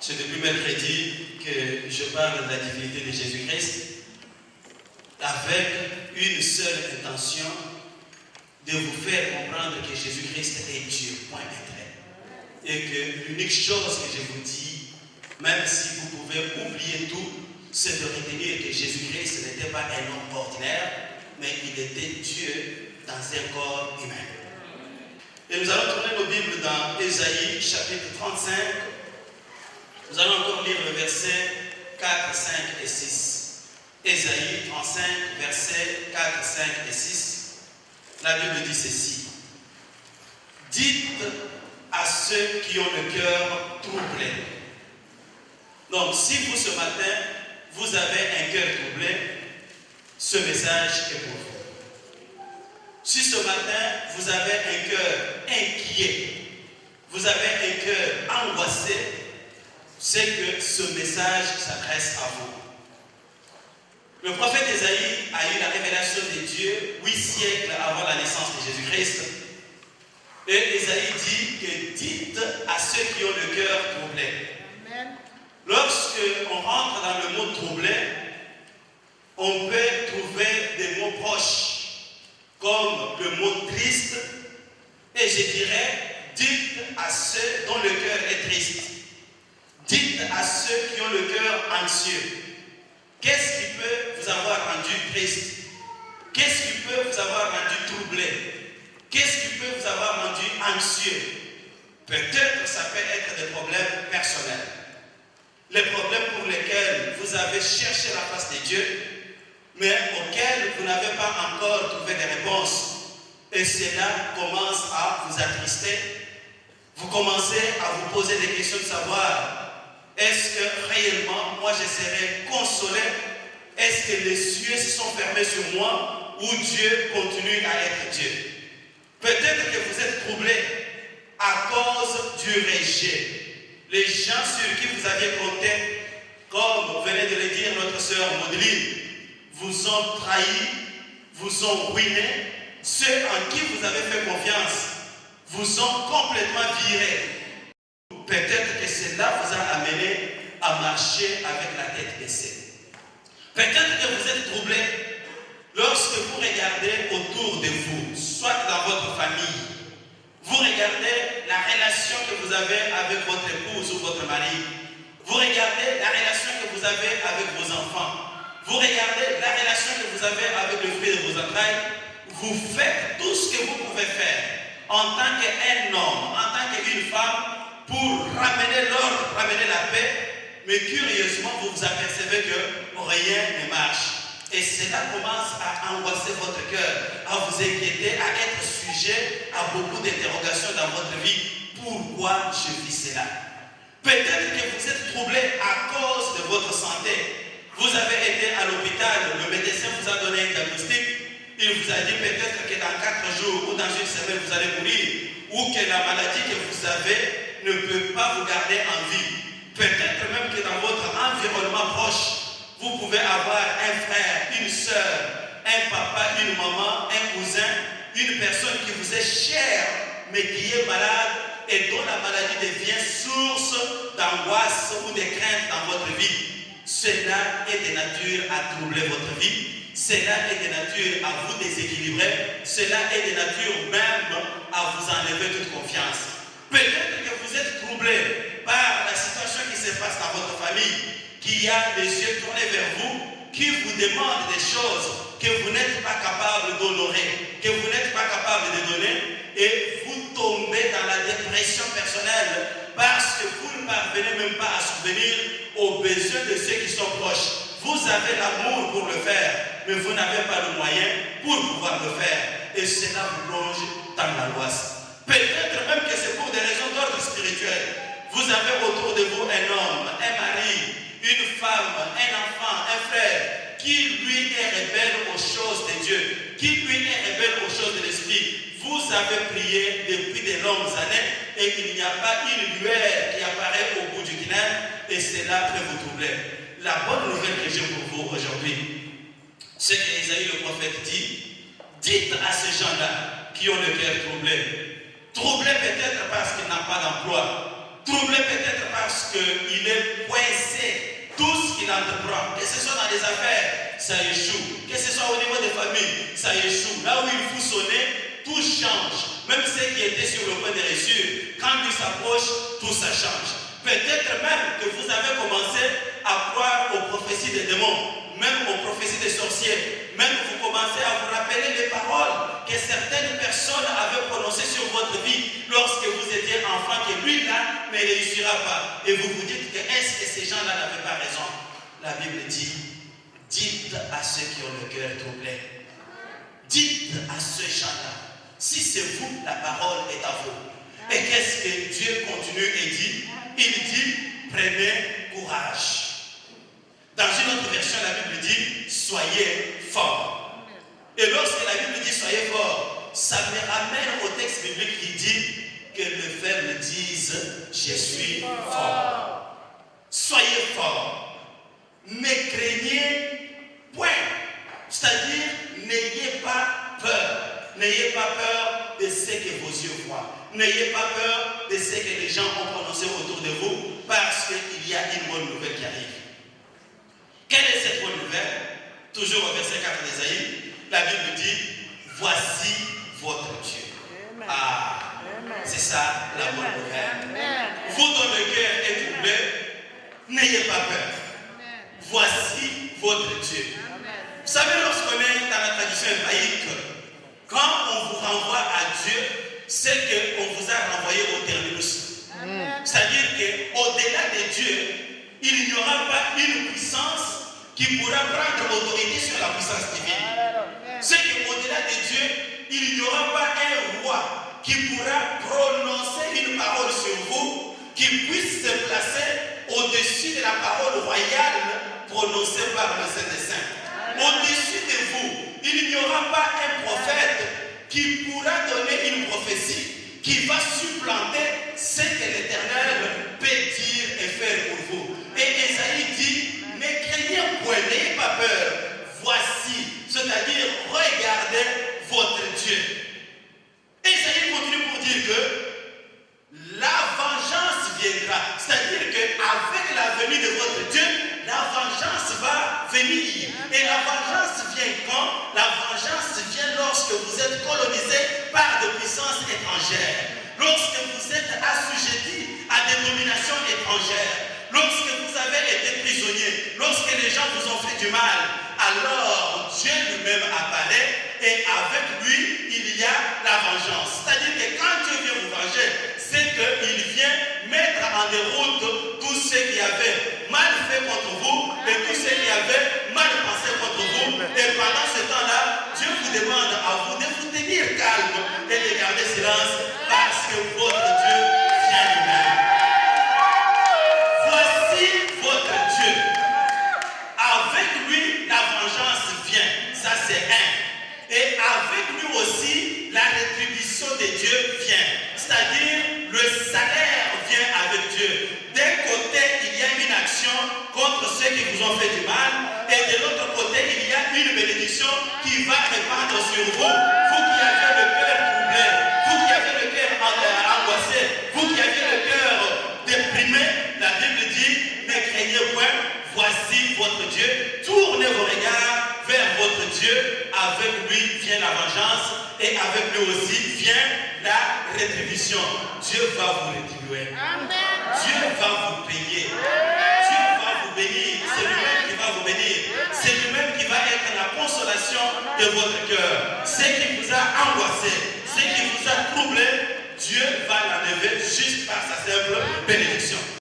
C'est depuis mercredi que je parle de la divinité de Jésus-Christ avec une seule intention de vous faire comprendre que Jésus-Christ est Dieu, point d'être. Et que l'unique chose que je vous dis, même si vous pouvez oublier tout, c'est de retenir que Jésus-Christ n'était pas un homme ordinaire, mais il était Dieu dans un corps humain. Et nous allons tourner nos Bibles dans Ésaïe, chapitre 35. Nous allons encore lire le verset 4, 5 et 6. Ésaïe 35, versets 4, 5 et 6. La Bible dit ceci. Dites à ceux qui ont le cœur troublé. Donc, si vous, ce matin, vous avez un cœur troublé, ce message est pour vous. Si ce matin, vous avez un cœur inquiet, vous avez un cœur angoissé, c'est que ce message s'adresse à vous. Le prophète Ésaïe a eu la révélation de Dieu 8 siècles avant la naissance de Jésus-Christ. Et Ésaïe dit que dites à ceux qui ont le cœur troublé. Lorsque on rentre dans le mot troublé, on peut trouver des mots proches, comme le mot triste, et je dirais, dites à ceux dont le cœur est triste. Dites à ceux qui ont le cœur anxieux. Qu'est-ce qui peut vous avoir rendu triste? Qu'est-ce qui peut vous avoir rendu troublé? Qu'est-ce qui peut vous avoir rendu anxieux? Peut-être ça peut être des problèmes personnels. Les problèmes pour lesquels vous avez cherché la face de Dieu, mais auxquels vous n'avez pas encore trouvé des réponses. Et cela commence à vous attrister. Vous commencez à vous poser des questions de savoir, est-ce que réellement, moi je serai consolé? Est-ce que les cieux se sont fermés sur moi ou Dieu continue à être Dieu? Peut-être que vous êtes troublé à cause du rejet. Les gens sur qui vous aviez compté, comme venait de le dire notre sœur Maudeline, vous ont trahi, vous ont ruiné. Ceux en qui vous avez fait confiance vous ont complètement viré. Peut-être que cela vous a amené à marcher avec la tête baissée. Peut-être que vous êtes troublé lorsque vous regardez autour de vous, soit dans votre famille, vous regardez la relation que vous avez avec votre épouse ou votre mari, vous regardez la relation que vous avez avec vos enfants, vous regardez la relation que vous avez avec le fruit de vos entrailles, vous faites tout ce que vous pouvez faire en tant qu'un homme, en tant qu'une femme, pour ramener l'ordre, ramener la paix, mais curieusement, vous vous apercevez que rien ne marche. Et cela commence à angoisser votre cœur, à vous inquiéter, à être sujet à beaucoup d'interrogations dans votre vie. Pourquoi je vis cela? Peut-être que vous êtes troublé à cause de votre santé. Vous avez été à l'hôpital, le médecin vous a donné un diagnostic, il vous a dit peut-être que dans 4 jours ou dans une semaine vous allez mourir, ou que la maladie que vous avez ne peut pas vous garder en vie. Peut-être même que dans votre environnement proche, vous pouvez avoir un frère, une soeur, un papa, une maman, un cousin, une personne qui vous est chère, mais qui est malade et dont la maladie devient source d'angoisse ou de crainte dans votre vie. Cela est de nature à troubler votre vie. Cela est de nature à vous déséquilibrer. Cela est de nature même à vous enlever toute confiance. Peut-être que vous êtes troublé par la situation qui se passe dans votre famille, qui a les yeux tournés vers vous, qui vous demande des choses que vous n'êtes pas capable d'honorer, que vous n'êtes pas capable de donner, et vous tombez dans la dépression personnelle parce que vous ne parvenez même pas à subvenir aux besoins de ceux qui sont proches. Vous avez l'amour pour le faire, mais vous n'avez pas le moyen pour pouvoir le faire. Et cela vous plonge dans l'angoisse. Peut-être même que c'est pour des raisons d'ordre spirituel. Vous avez autour de vous un homme, un mari, une femme, un enfant, un frère, qui lui est rebelle aux choses de Dieu, qui lui est rebelle aux choses de l'esprit. Vous avez prié depuis de longues années et il n'y a pas une lueur qui apparaît au bout du tunnel et cela peut vous troubler. La bonne nouvelle que j'ai pour vous aujourd'hui, c'est qu'Ésaïe le prophète dit, dites à ces gens-là qui ont le cœur troublé peut-être parce qu'ils n'ont pas d'emploi, troublé peut-être parce qu'il est coincé. Tout ce qu'il entreprend, que ce soit dans les affaires, ça échoue. Que ce soit au niveau des familles, ça échoue. Là où il faut sonner, tout change. Même ceux qui étaient sur le point de réussir, quand il s'approche, tout ça change. Peut-être même que vous avez commencé à croire aux prophéties des démons, même aux prophéties des sorciers. Même vous commencez à vous rappeler les paroles que certaines personnes avaient prononcées sur votre vie lorsque vous étiez enfant, que lui-là ne réussira pas. Et vous vous dites que est-ce que ces gens-là n'avaient pas raison? La Bible dit, dites à ceux qui ont le cœur troublé, dites à ces gens-là, si c'est vous, la parole est à vous. Et qu'est-ce que Dieu continue et dit? Il dit, prenez courage. Dans une autre version, la Bible dit, soyez forts. Et lorsque la Bible dit, soyez forts, ça me ramène au texte biblique qui dit que les faibles disent, je suis fort. Soyez forts. Ne craignez point. C'est-à-dire, n'ayez pas peur. N'ayez pas peur de ce que vos yeux voient. N'ayez pas peur de ce que les gens ont prononcé autour de vous, parce qu'il y a une bonne nouvelle qui arrive. Quelle est cette bonne nouvelle? Toujours au verset 4 d'Ésaïe, la Bible dit, voici votre Dieu. Ah, c'est ça la bonne nouvelle. Vous dont le cœur est troublé, n'ayez pas peur. Voici votre Dieu. Vous savez, lorsqu'on est dans la tradition hébraïque, quand on vous renvoie à Dieu, c'est qu'on vous a renvoyé au terminus. C'est-à-dire qu'au-delà de Dieu, il n'y aura pas une puissance qui pourra prendre autorité sur la puissance divine. C'est qu'au-delà de Dieu, il n'y aura pas un roi qui pourra prononcer une parole sur vous, qui puisse se placer au-dessus de la parole royale prononcée par le Saint des Saints. Au-dessus de vous, il n'y aura pas un prophète qui pourra donner une prophétie qui va supplanter ce que l'Éternel peut dire et faire pour vous. Et Ésaïe dit, ne craignez point, n'ayez pas peur. Voici, c'est-à-dire regardez votre Dieu. Ésaïe continue pour dire que la vengeance viendra. C'est-à-dire qu'avec la venue de votre Dieu, la vengeance va venir. Et la vengeance vient quand? La vengeance vient lorsque vous êtes colonisé par des puissances étrangères. Lorsque vous êtes assujettis à des dominations étrangères. Lorsque vous avez été prisonnier. Lorsque les gens vous ont fait du mal. Alors Dieu lui-même apparaît et avec lui, il y a la vengeance. C'est-à-dire que quand Dieu vient vous venger, c'est qu'il vient mettre en déroute tous ceux qui avaient mal fait contre vous et tous ceux qui avaient mal pensé contre vous. Et pendant ce temps-là, Dieu vous demande à vous de vous tenir calme et de garder silence parce que votre Dieu vient lui-même. Voici votre Dieu. Avec lui, la vengeance vient. Ça, c'est un. Et avec lui aussi, la rétribution de Dieu vient. C'est-à-dire, le salaire vient avec Dieu. D'un côté, il y a une action contre ceux qui vous ont fait du mal. Et de l'autre côté, il y a une bénédiction qui va répandre sur vous. Vous qui avez le cœur troublé, vous qui avez le cœur angoissé, vous qui avez le cœur déprimé, la Bible dit, ne craignez point, voici votre Dieu. Tournez vos regards vers votre Dieu. Avec lui vient la vengeance et avec lui aussi vient la rétribution. Dieu va vous rétribuer. Dieu va vous payer. Dieu va vous bénir. C'est lui-même qui va vous bénir. C'est lui-même qui va être la consolation de votre cœur. Ce qui vous a angoissé, ce qui vous a troublé, Dieu va l'enlever juste par sa simple bénédiction.